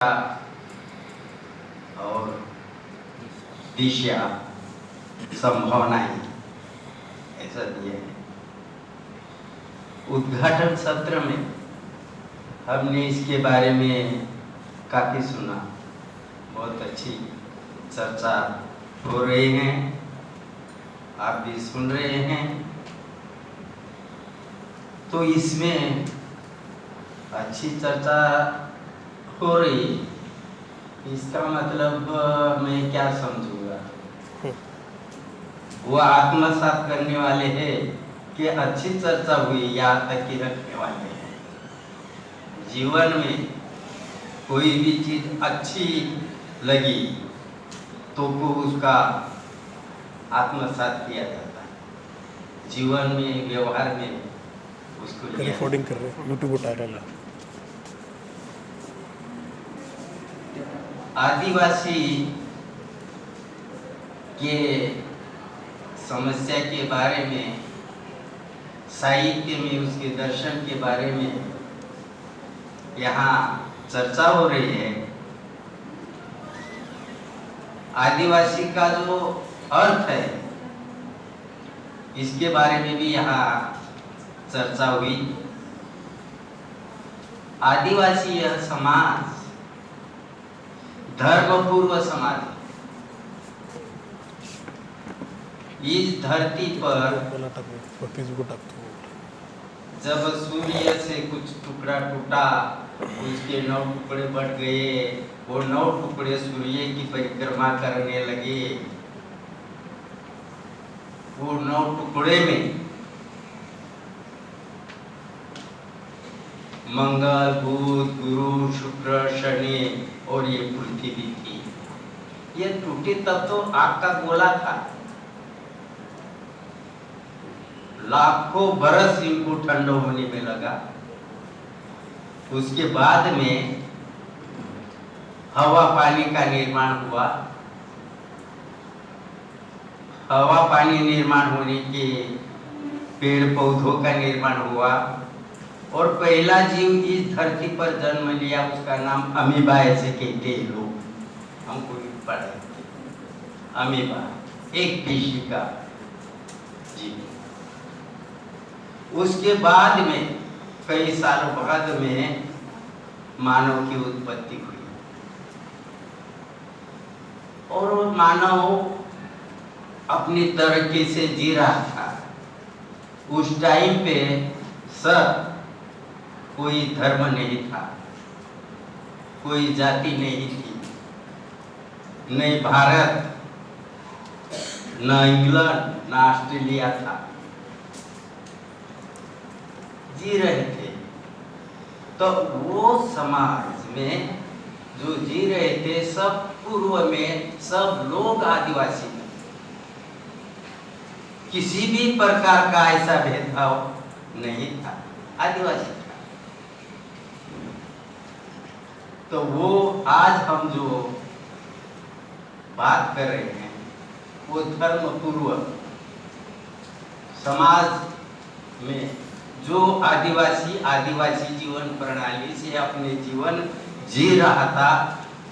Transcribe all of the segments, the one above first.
और दिशा संभावनाएं ऐसा दिए हैं। उद्घाटन सत्र में हमने इसके बारे में काफ़ी सुना, बहुत अच्छी चर्चा हो रही है, आप भी सुन रहे हैं। तो इसमें अच्छी चर्चा हो रही, इसका मतलब मैं क्या समझूंगा, वो आत्मसात करने वाले हैं कि अच्छी चर्चा हुई या तक की रखने वाले हैं। जीवन में कोई भी चीज अच्छी लगी तो को उसका आत्मसात किया जाता है, जीवन में व्यवहार में उसको रिकॉर्डिंग कर रहे हैं, यूट्यूब उठा रहा है। आदिवासी के समस्या के बारे में, साहित्य में उसके दर्शन के बारे में यहाँ चर्चा हो रही है। आदिवासी का जो अर्थ है इसके बारे में भी यहाँ चर्चा हुई। आदिवासी यह समाज धर्मपूर्व समाज, इस धरती पर जब सूर्य से कुछ टुकड़ा टूटा, उसके 9 टुकड़े बढ़ गए, वो 9 टुकड़े सूर्य की परिक्रमा करने लगे। वो 9 टुकड़े में मंगल, बुध, गुरु, शुक्र, शनि और ये पृथ्वी थी। ये टूटे तब तो आग का गोला था, लाखों बरस इनको ठंडा होने में लगा। उसके बाद में हवा पानी का निर्माण हुआ। हवा पानी निर्माण होने के पेड़ पौधों का निर्माण हुआ और पहला जीव इस धरती पर जन्म लिया, उसका नाम अमीबा ऐसे कहते हैं लोग, हमको भी पढ़े। अमीबा एक कोशिका जीव। उसके बाद में कई सालों बाद में मानव की उत्पत्ति हुई और वो मानव अपनी तरीके से जी रहा था। उस टाइम पे सब कोई धर्म नहीं था, कोई जाति नहीं थी, न भारत, न इंग्लैंड, न ऑस्ट्रेलिया था, जी रहे थे। तो वो समाज में जो जी रहे थे, सब पूर्व में सब लोग आदिवासी थे। किसी भी प्रकार का ऐसा भेदभाव नहीं था, आदिवासी था। तो वो आज हम जो बात कर रहे हैं वो धर्म पूर्व समाज में जो आदिवासी जीवन प्रणाली से अपने जीवन जी रहा था,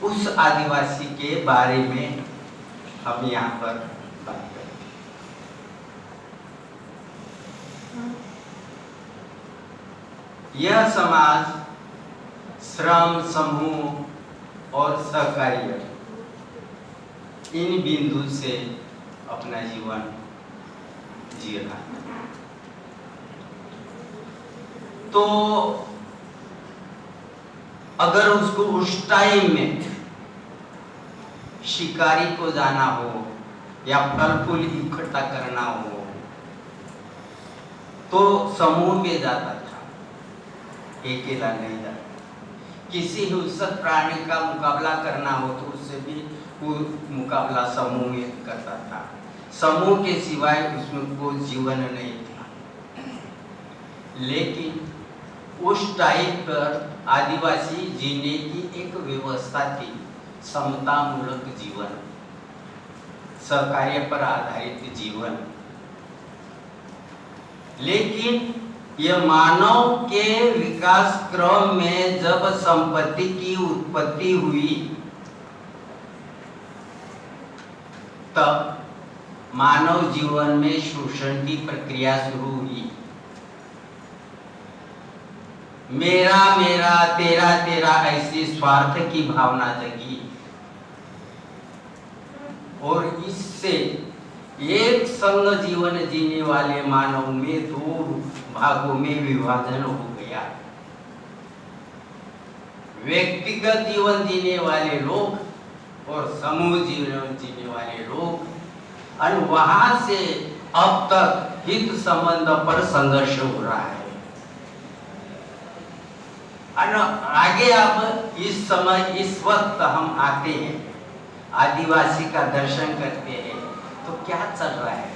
उस आदिवासी के बारे में हम यहाँ पर बात करें। यह समाज श्रम, समूह और सहकार्य, इन बिंदु से अपना जीवन जी रहा है। तो अगर उसको उस टाइम में शिकारी को जाना हो या फल फूल इकट्ठा करना हो तो समूह में जाता था, अकेला नहीं जाता। किसी हिंसक प्राणी का मुकाबला करना हो तो उससे भी वो मुकाबला समूह में करता था। समूह के सिवाय उसमें कोई जीवन नहीं था। लेकिन उस टाइम पर आदिवासी जीने की एक व्यवस्था थी, समतामूलक जीवन, सहकार्य पर आधारित जीवन। लेकिन यह मानव के विकास क्रम में जब संपत्ति की उत्पत्ति हुई तब मानव जीवन में शोषण की प्रक्रिया शुरू हुई। मेरा मेरा तेरा तेरा ऐसी स्वार्थ की भावना जगी और इससे एक संग जीवन जीने वाले मानव में दो भागों में विभाजन हो गया। व्यक्तिगत जीवन जीने वाले लोग और समूह जीवन जीने वाले लोग, और वहां से अब तक हित संबंध पर संघर्ष हो रहा है। आगे अब इस समय इस वक्त हम आते हैं, आदिवासी का दर्शन करते हैं, तो क्या चल रहा है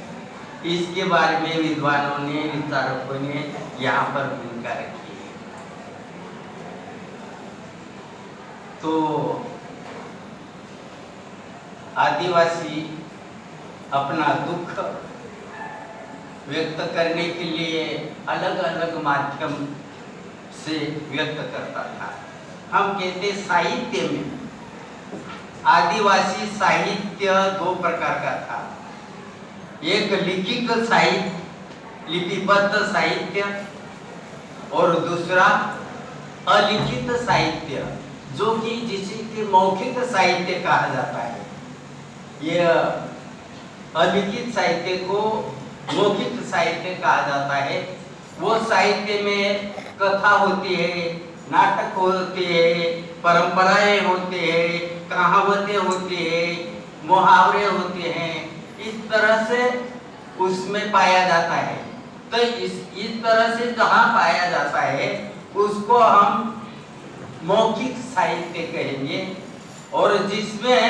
इसके बारे में विद्वानों ने, विचारकों ने यहाँ पर भूमिका रखी है। तो आदिवासी अपना दुख व्यक्त करने के लिए अलग अलग माध्यम से व्यक्त करता था। हम कहते साहित्य में आदिवासी साहित्य दो प्रकार का था। एक लिखित साहित्य, लिपिबद्ध साहित्य, और दूसरा अलिखित साहित्य, जो कि जिसे कि मौखिक साहित्य कहा जाता है। यह अलिखित साहित्य को मौखिक साहित्य कहा जाता है। वो साहित्य में कथा होती है, नाटक होते हैं, परंपराएं होते हैं, कहावतें होती है, मुहावरे होते हैं, इस तरह से उसमें पाया जाता है। तो इस तरह से जहाँ पाया जाता है उसको हम मौखिक साहित्य कहेंगे, और जिसमें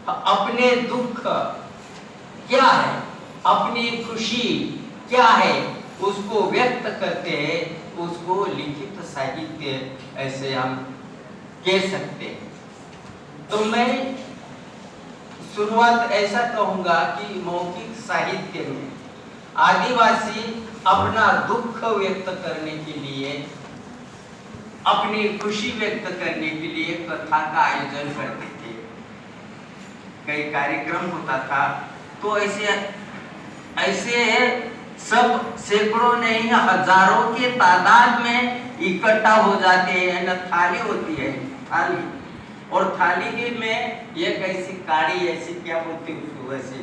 अपने दुख क्या है, अपनी खुशी क्या है, उसको व्यक्त करते हैं, उसको लिखित साहित्य ऐसे हम कह सकते हैं। तो मैं शुरुआत ऐसा कहूंगा कि मौखिक साहित्य में आदिवासी अपना दुख व्यक्त करने के लिए, अपनी खुशी व्यक्त करने के लिए कथा का आयोजन करते थे। कई कार्यक्रम होता था, तो ऐसे सब सैकड़ों नहीं हजारों के तादाद में इकट्ठा हो जाते हैं। न थाली होती है, थाली, और थाली के में एक ऐसी काड़ी, ऐसी क्या बोलते हैं उसको, वैसे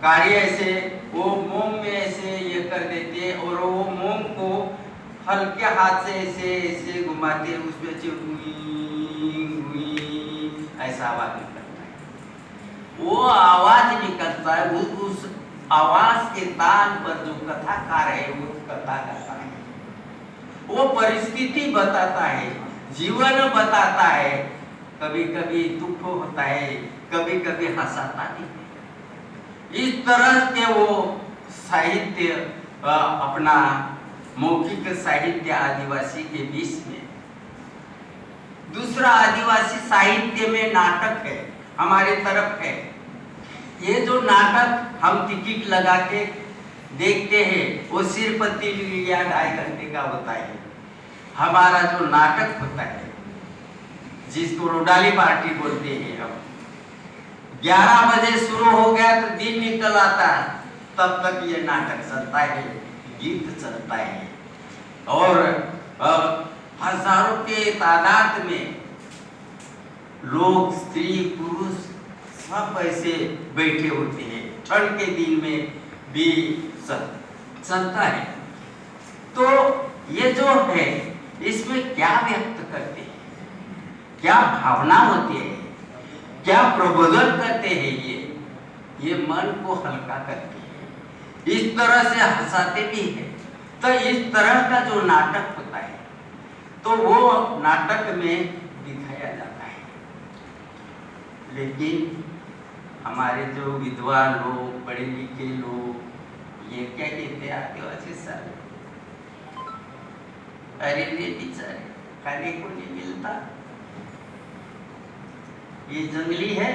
काड़ी, ऐसे वो मोम में ऐसे ये कर देते हैं, और वो मोम को हल्के हाथ से ऐसे ऐसे घुमाते हैं, उसमें ऐसा आवाज निकलता है। वो आवाज निकलता है, उस आवाज के तान पर जो कथाकार है वो कथा करता है, वो परिस्थिति बताता है, जीवन बताता है। कभी कभी दुख होता है, कभी कभी हंसाता भी है। इस तरह के वो साहित्य अपना मौखिक साहित्य आदिवासी के बीच में। दूसरा आदिवासी साहित्य में नाटक है, हमारे तरफ है। ये जो नाटक हम टिकट लगा के देखते हैं, वो सिर्फ 3 या 2.5 घंटे का होता है। हमारा जो नाटक होता है, जिसको रोडाली पार्टी बोलते हैं, हम 11 बजे शुरू हो गया तो दिन निकल आता है, तब तक ये नाटक चलता है, गीत चलता है, और हजारों के तादाद में लोग, स्त्री पुरुष सब ऐसे बैठे होते हैं। ठंड के दिन में भी चलता है। तो ये जो है, इसमें क्या व्यक्त करते हैं, क्या भावना होती है, क्या प्रबोधन करते हैं, ये मन को हल्का करते हैं, इस तरह से हंसाते भी हैं। तो इस तरह का जो नाटक होता है, तो वो नाटक में दिखाया जाता है। लेकिन हमारे जो विद्वान लोग, पढ़े लिखे लोग, ये क्या कहते हैं आदिवासी सर, अरे ये बेचारे खाने को नहीं मिलता, ये जंगली है।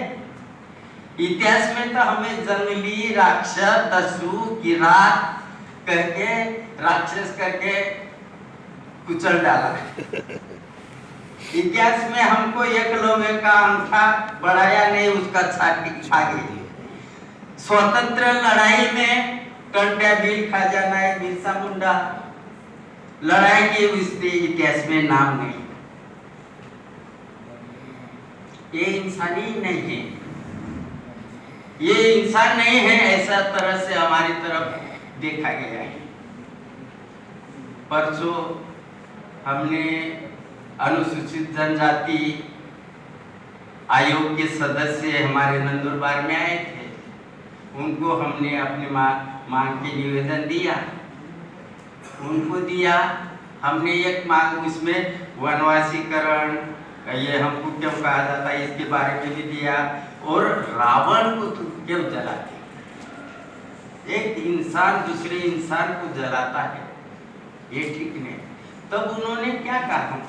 इतिहास में तो हमें जंगली, राक्षस, दस्यु, किरात, करके राक्षस करके कुचल डाला। इतिहास में हमको एकलव्य का अंगूठा बढ़ाया नहीं, उसका छाती आगे। स्वतंत्र लड़ाई में टंट्या भील खाजा नायक बिरसा मुंडा लड़ाई के उसके इतिहास में नाम नहीं। ये इंसानी नहीं है, ये इंसान नहीं है, ऐसा तरह से हमारी तरफ देखा गया है। परसों हमने अनुसूचित जनजाति आयोग के सदस्य हमारे नंदुरबार में आए थे, उनको हमने अपनी मांग के निवेदन दिया, उनको दिया। हमने एक मांग उसमें वनवासीकरण, ये हमको क्यों कहा जाता है इसके बारे में भी दिया, और रावण को तुम क्यों जलाते? एक इंसान दूसरे इंसान को जलाता है, ये ठीक नहीं। तब उन्होंने क्या कहा,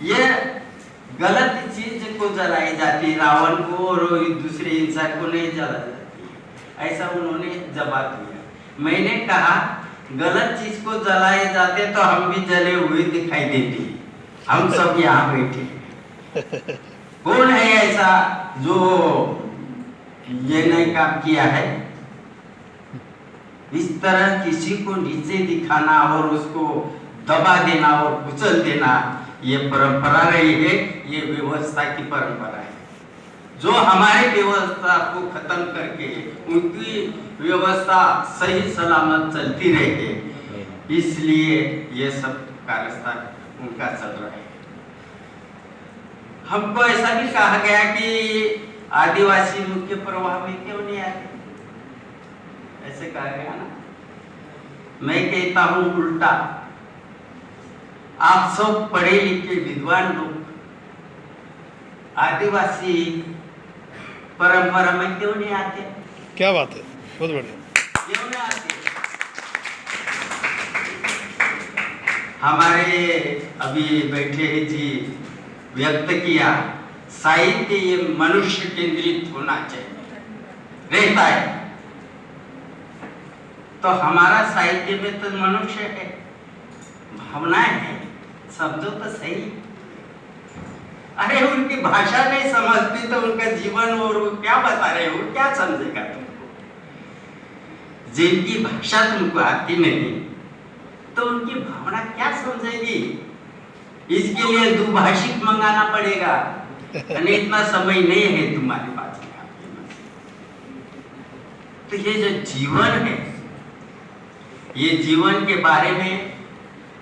ये गलत चीज को जलाई जाती, रावण को और दूसरे इंसान को नहीं जला जाती, ऐसा उन्होंने जवाब दिया। मैंने कहा गलत चीज को जलाए जाते तो हम भी जले हुए दिखाई देते, हम सब यहाँ बैठे। कौन है ऐसा जो ये नहीं काम किया है? इस तरह किसी को नीचे दिखाना और उसको दबा देना और कुचल देना, ये परंपरा रही है, ये व्यवस्था की परंपरा है। जो हमारे व्यवस्था को खत्म करके उनकी व्यवस्था सही सलामत चलती रहे, इसलिए ये सब कार्यस्थल उनका चल रहा है। हमको ऐसा भी कहा गया कि आदिवासी मुख्य प्रवाह में क्यों नहीं आते, ऐसे कहा गया ना। मैं कहता हूं उल्टा, आप सब पढ़े लिखे विद्वान लोग आदिवासी परंपरा में क्यों नहीं आते? क्या बात है, बहुत बढ़िया। क्यों नहीं आते? हमारे अभी बैठे जी व्यक्त किया, साहित्य ये मनुष्य केंद्रित होना चाहिए, रहता है। तो हमारा साहित्य में तो मनुष्य है, भावनाएं हैं, शब्दों तो सही। अरे उनकी भाषा नहीं समझती तो उनका जीवन और वो क्या बता रहे हो, क्या समझेगा तुमको? जिनकी भाषा तुमको आती नहीं तो उनकी भावना क्या समझेगी? इसके लिए दुभाषिक मंगाना पड़ेगा, और इतना समय नहीं है तुम्हारे पास। तो ये जो जीवन है, ये जीवन के बारे में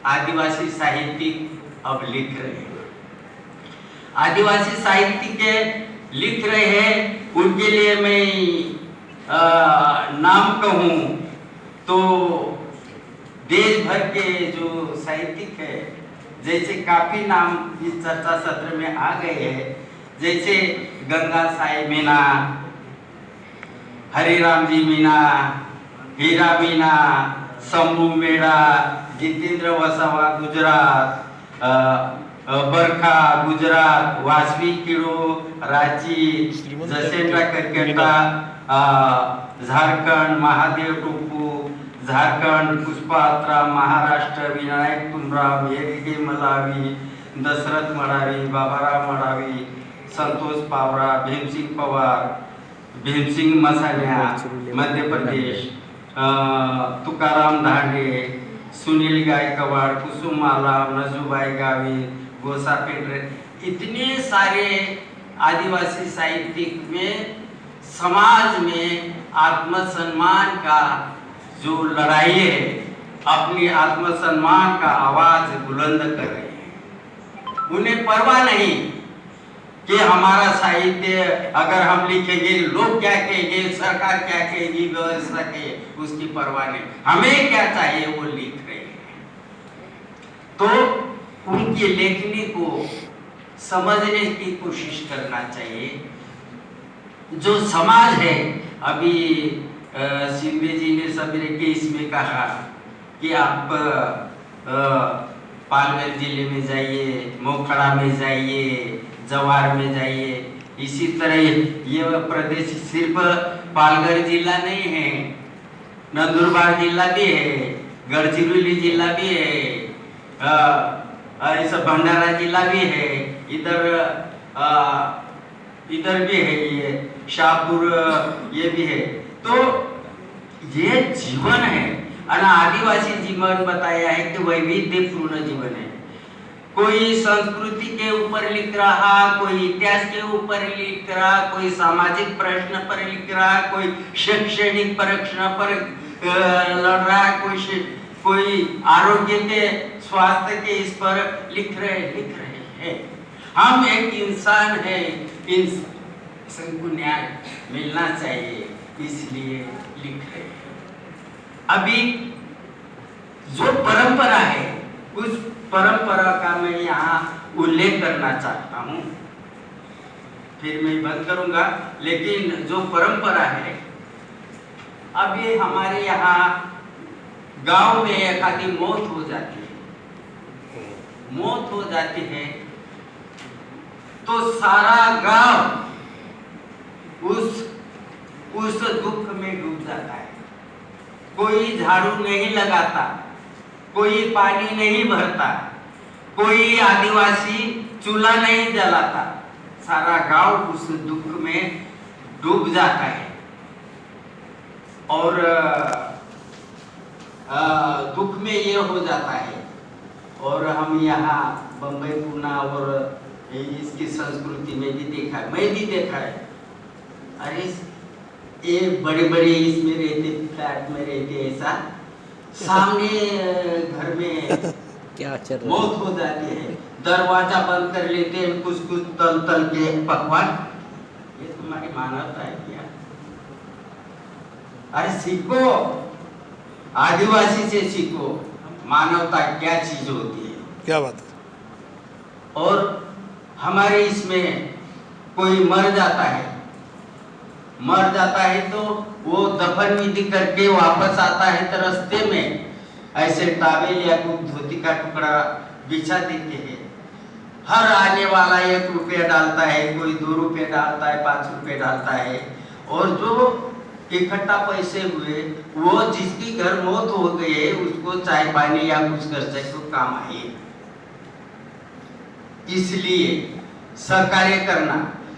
आदिवासी साहित्यिक अब लिख रहे हैं। आदिवासी साहित्यिक लिख रहे हैं, उनके लिए मैं नाम कहूँ तो देश भर के जो साहित्यिक है, जैसे काफी नाम इस चर्चा सत्र में आ गए हैं, जैसे गंगा साई मीना, हरिराम जी मीना, हीरा मीना, शंभू मेड़ा, जितेंद्र वसावा गुजरात, बरखा गुजरात, वासवी किड़ो रांची, जसेंद्रा करकेटा झारखंड, महादेव टोपू झारखंड, पुष्पात्रा महाराष्ट्र, विनायक तुमराव, हेरिगे मलावी, दशरथ मडावी, बाबाराव मडावी, संतोष पावरा, भीमसिंग पवार, भीमसिंग मसान्या मध्य प्रदेश, तुकाराम धांडे, सुनील गायकवाड़, कुसुम आलाम, नजूबाई गावी, गोसा पेंड्रे, इतने सारे आदिवासी साहित्यिक में समाज में आत्मसम्मान का जो लड़ाई है, अपनी आत्मसम्मान का आवाज बुलंद कर रहे हैं। उन्हें परवाह नहीं कि हमारा साहित्य अगर हम लिखेंगे लोग क्या कहेंगे, सरकार क्या कहेगी, व्यवस्था के उसकी परवाह नहीं, हमें क्या चाहिए वो लिख रहे हैं। तो उनकी लेखनी को समझने की कोशिश करना चाहिए। जो समाज है, अभी शिंदे जी ने सवेरे के इसमें कहा कि आप पालघर जिले में जाइए, मोखड़ा में जाइए, जवार में जाइए। इसी तरह ये प्रदेश सिर्फ पालघर जिला नहीं है, नंदुरबार जिला भी है, गढ़चिरौली जिला भी है, ऐसा भंडारा जिला भी है, इधर भी है, ये शाहपुर ये भी है। तो ये जीवन है और आदिवासी जीवन बताया है कि वैविध्यपूर्ण जीवन है। कोई संस्कृति के ऊपर लिख रहा, कोई इतिहास के ऊपर लिख रहा, कोई सामाजिक प्रश्न पर लिख रहा, कोई शैक्षणिक प्रश्न पर लड़ रहा, कोई आरोग्य के स्वास्थ्य के इस पर लिख रहे हैं। हम एक इंसान है, इंसान को न्याय मिलना चाहिए, इसलिए लिख रहे हैं। अभी जो परंपरा है उस परंपरा का मैं यहाँ उल्लेख करना चाहता हूँ, फिर मैं बंद करूंगा। लेकिन जो परंपरा है, अभी हमारे यहाँ गांव में एक आदमी मौत हो जाती है तो सारा गांव उस दुख में डूब जाता है। कोई झाड़ू नहीं लगाता, कोई पानी नहीं भरता, कोई आदिवासी चूल्हा नहीं जलाता, सारा गांव उस दुख में डूब जाता है। और दुख में ये हो जाता है। और हम यहाँ बम्बई, पूना और इसकी संस्कृति में भी देखा है, मैं भी देखा है। अरे ये बड़े इसमें रहते, फ्लैट में रहते, ऐसा सामने घर में क्या चल रहा है? मौत हो जाती है, दरवाजा बंद कर लेते हैं, कुछ तल के पकवान। ये तुम्हारी मानवता है क्या? अरे सीखो, आदिवासी से सीखो, मानवता क्या चीज होती है। क्या बात है। और हमारे इसमें कोई मर जाता है तो वो दफन विधि करके वापस आता है तो रास्ते में ऐसे टॉवेल या कुछ धोती का टुकड़ा बिछा देते हैं। हर आने वाला 1 रुपया डालता है, कोई 2 रुपये डालता है, 5 रुपये डालता है। और जो इकट्ठा पैसे हुए वो जिसकी घर मौत हो गई है उसको चाय पानी या कुछ कर सकते काम आए। इसलिए सहकार्य करना